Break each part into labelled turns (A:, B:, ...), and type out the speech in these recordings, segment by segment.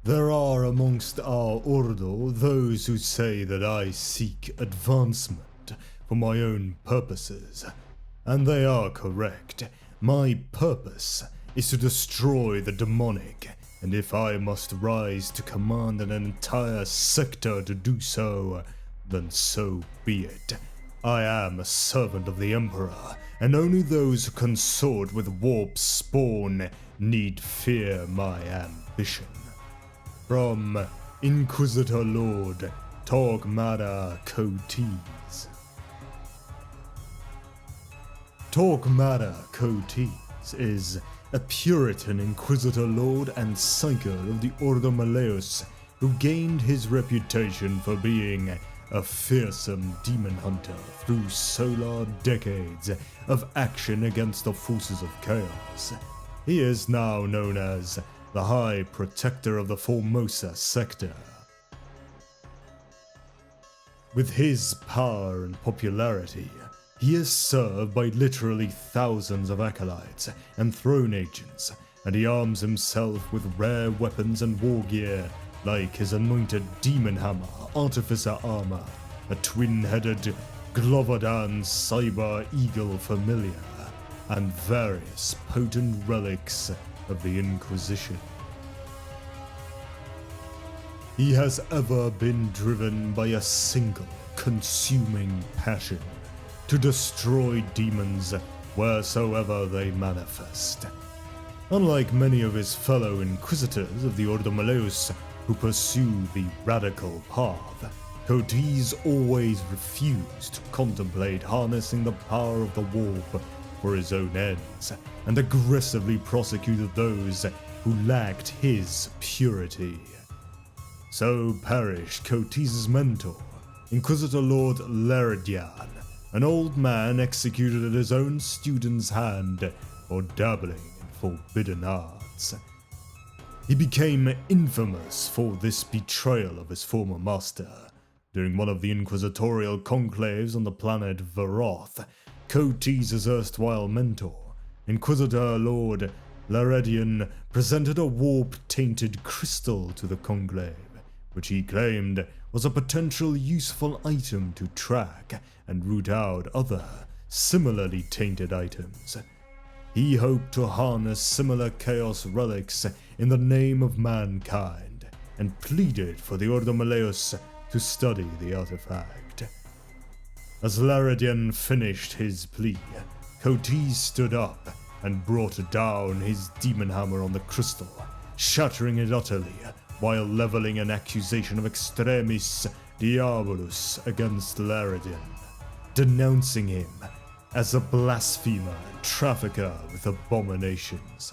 A: There are amongst our Ordo those who say that I seek advancement for my own purposes, and they are correct. My purpose is to destroy the demonic, and if I must rise to command an entire sector to do so, then so be it. I am a servant of the Emperor, and only those who consort with warp spawn need fear my ambition. From Inquisitor Lord Torquemada Coates. Torquemada Coates is a Puritan Inquisitor Lord and Psyker of the Ordo Malleus who gained his reputation for being a fearsome demon hunter through solar decades of action against the forces of chaos. He is now known as the High Protector of the Formosa sector. With his power and popularity, he is served by literally thousands of acolytes and throne agents, and he arms himself with rare weapons and war gear like his anointed demon hammer, artificer armor, a twin-headed Glovodan cyber eagle familiar, and various potent relics of the Inquisition. He has ever been driven by a single consuming passion: to destroy demons wheresoever they manifest. Unlike many of his fellow Inquisitors of the Ordo Malleus who pursue the radical path, Coates always refused to contemplate harnessing the power of the warp for his own ends, and aggressively prosecuted those who lacked his purity. So perished Coates' mentor, Inquisitor Lord Leridian, an old man executed at his own student's hand for dabbling in forbidden arts. He became infamous for this betrayal of his former master. During one of the inquisitorial conclaves on the planet Veroth, Coates' erstwhile mentor, Inquisitor Lord Leridian, presented a warp-tainted crystal to the conclave, which he claimed was a potential useful item to track and root out other, similarly tainted items. He hoped to harness similar chaos relics in the name of mankind, and pleaded for the Ordo Malleus to study the artifact. As Leridian finished his plea, Coates stood up and brought down his demon hammer on the crystal, shattering it utterly, while leveling an accusation of extremis diabolus against Leridian, denouncing him as a blasphemer and trafficker with abominations.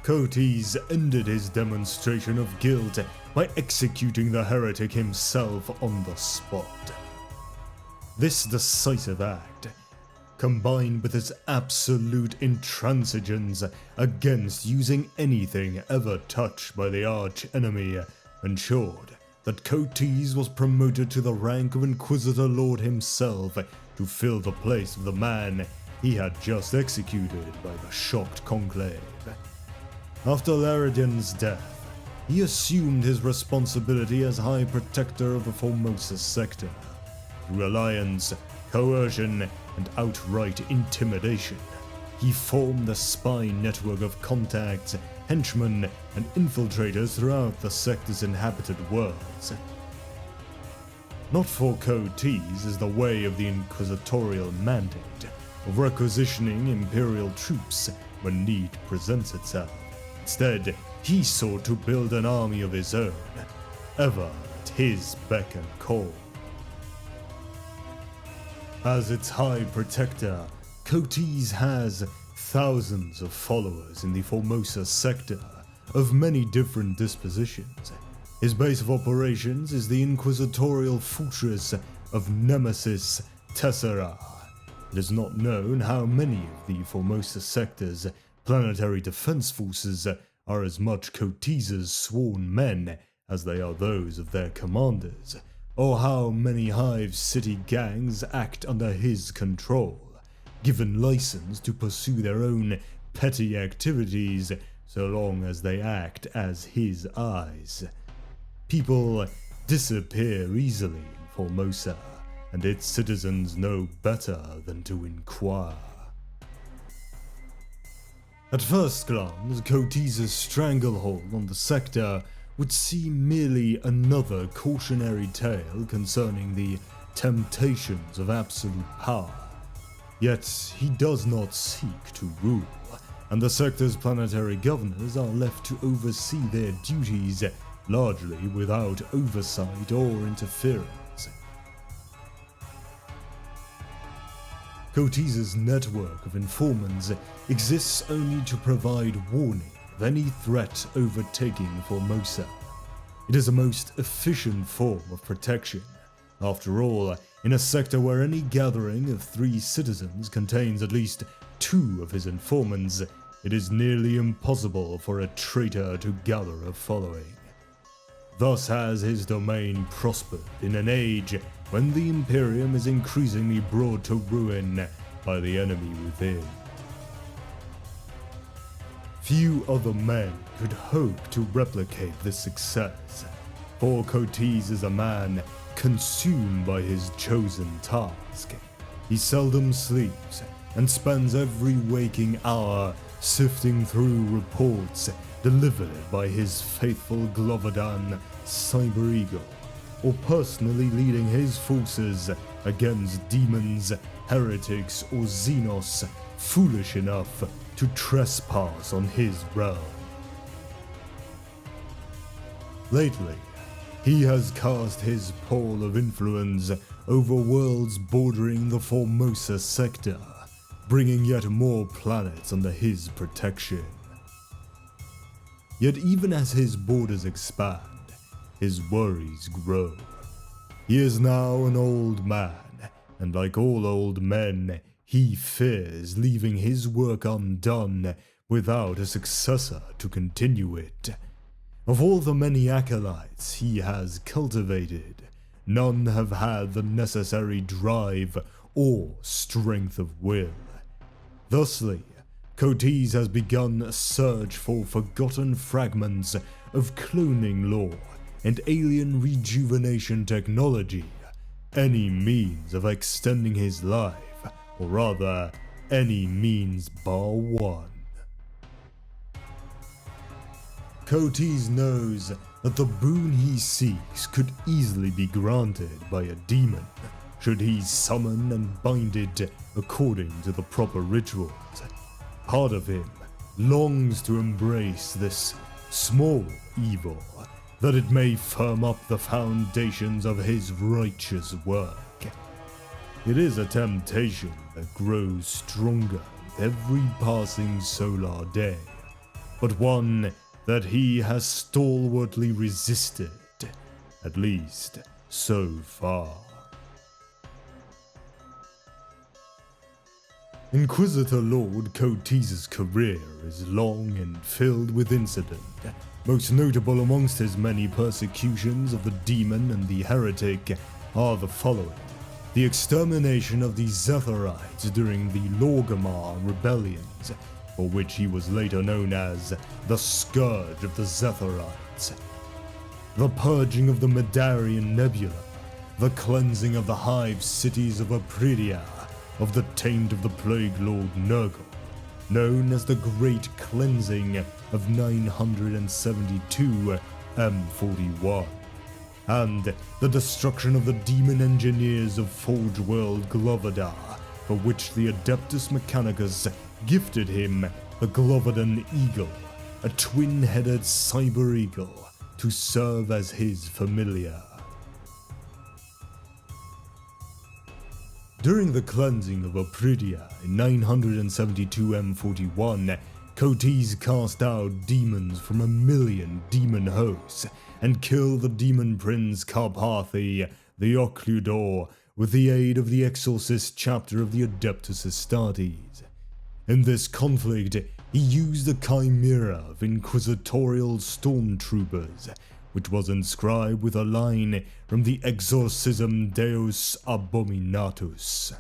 A: Coates ended his demonstration of guilt by executing the heretic himself on the spot. This decisive act, combined with his absolute intransigence against using anything ever touched by the arch-enemy, ensured that Coates was promoted to the rank of Inquisitor Lord himself to fill the place of the man he had just executed by the shocked conclave. After Leridian's death, he assumed his responsibility as High Protector of the Formosa sector. Through alliance, coercion, and outright intimidation, he formed a spy network of contacts, henchmen, and infiltrators throughout the sector's inhabited worlds. Not for Coates is the way of the inquisitorial mandate of requisitioning Imperial troops when need presents itself. Instead, he sought to build an army of his own, ever at his beck and call. As its High Protector, Coates has thousands of followers in the Formosa sector of many different dispositions. His base of operations is the inquisitorial fortress of Nemesis Tessera. It is not known how many of the Formosa sector's planetary defense forces are as much Coates' sworn men as they are those of their commanders, or how many Hive City gangs act under his control, given license to pursue their own petty activities so long as they act as his eyes. People disappear easily in Formosa, and its citizens know better than to inquire. At first glance, Cotese's stranglehold on the sector would seem merely another cautionary tale concerning the temptations of absolute power. Yet he does not seek to rule, and the sector's planetary governors are left to oversee their duties largely without oversight or interference. Cotese's network of informants exists only to provide warning of any threat overtaking Formosa. It is a most efficient form of protection. After all, in a sector where any gathering of 3 citizens contains at least 2 of his informants, it is nearly impossible for a traitor to gather a following. Thus has his domain prospered in an age when the Imperium is increasingly brought to ruin by the enemy within. Few other men could hope to replicate this success, for Cotese is a man consumed by his chosen task. He seldom sleeps and spends every waking hour sifting through reports delivered by his faithful Glovadan Cyber Eagle, or personally leading his forces against demons, heretics, or xenos foolish enough to trespass on his realm. Lately, he has cast his pall of influence over worlds bordering the Formosa sector, bringing yet more planets under his protection. Yet even as his borders expand, his worries grow. He is now an old man, and like all old men, he fears leaving his work undone without a successor to continue it. Of all the many acolytes he has cultivated, none have had the necessary drive or strength of will. Thusly, Cotese has begun a search for forgotten fragments of cloning lore and alien rejuvenation technology, any means of extending his life, or rather, any means bar one. Cotese knows that the boon he seeks could easily be granted by a demon, should he summon and bind it according to the proper rituals. Part of him longs to embrace this small evil, that it may firm up the foundations of his righteous work. It is a temptation that grows stronger with every passing solar day, but one that he has stalwartly resisted, at least so far. Inquisitor Lord Cotese's career is long and filled with incident. Most notable amongst his many persecutions of the demon and the heretic are the following: the extermination of the Zetharites during the Lorgamar rebellions, for which he was later known as the Scourge of the Zetharites; the purging of the Medarian Nebula; the cleansing of the hive cities of Apridia of the taint of the Plague Lord Nurgle, known as the Great Cleansing of 972 M41, and the destruction of the demon engineers of Forge World Glovadar, for which the Adeptus Mechanicus gifted him the Glovadan Eagle, a twin-headed cyber eagle, to serve as his familiar. During the cleansing of Apridia in 972 M41, Cotese cast out demons from 1,000,000 demon hosts and killed the demon prince Carpathy, the Occludor, with the aid of the Exorcist chapter of the Adeptus Astartes. In this conflict, he used a chimera of inquisitorial stormtroopers, which was inscribed with a line from the Exorcism Deus Abominatus.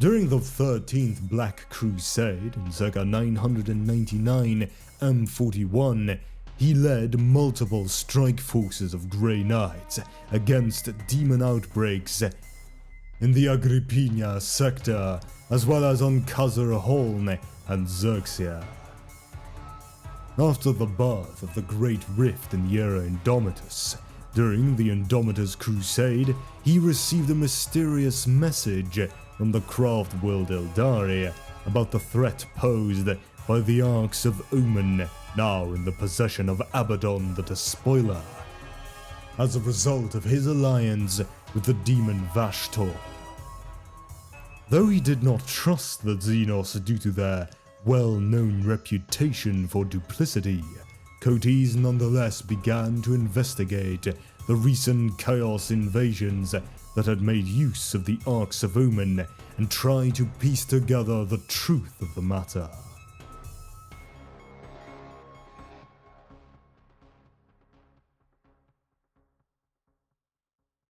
A: During the 13th Black Crusade in circa 999 M41, he led multiple strike forces of Grey Knights against demon outbreaks in the Agrippina sector, as well as on Khazar Holn and Xerxia. After the birth of the Great Rift in the Era Indomitus, during the Indomitus Crusade, he received a mysterious message from the craft world Eldari about the threat posed by the Arks of Omen, now in the possession of Abaddon the Despoiler, as a result of his alliance with the demon Vashtor. Though he did not trust the Xenos due to their well-known reputation for duplicity, Cotes nonetheless began to investigate the recent Chaos invasions that had made use of the Arks of Omen and try to piece together the truth of the matter.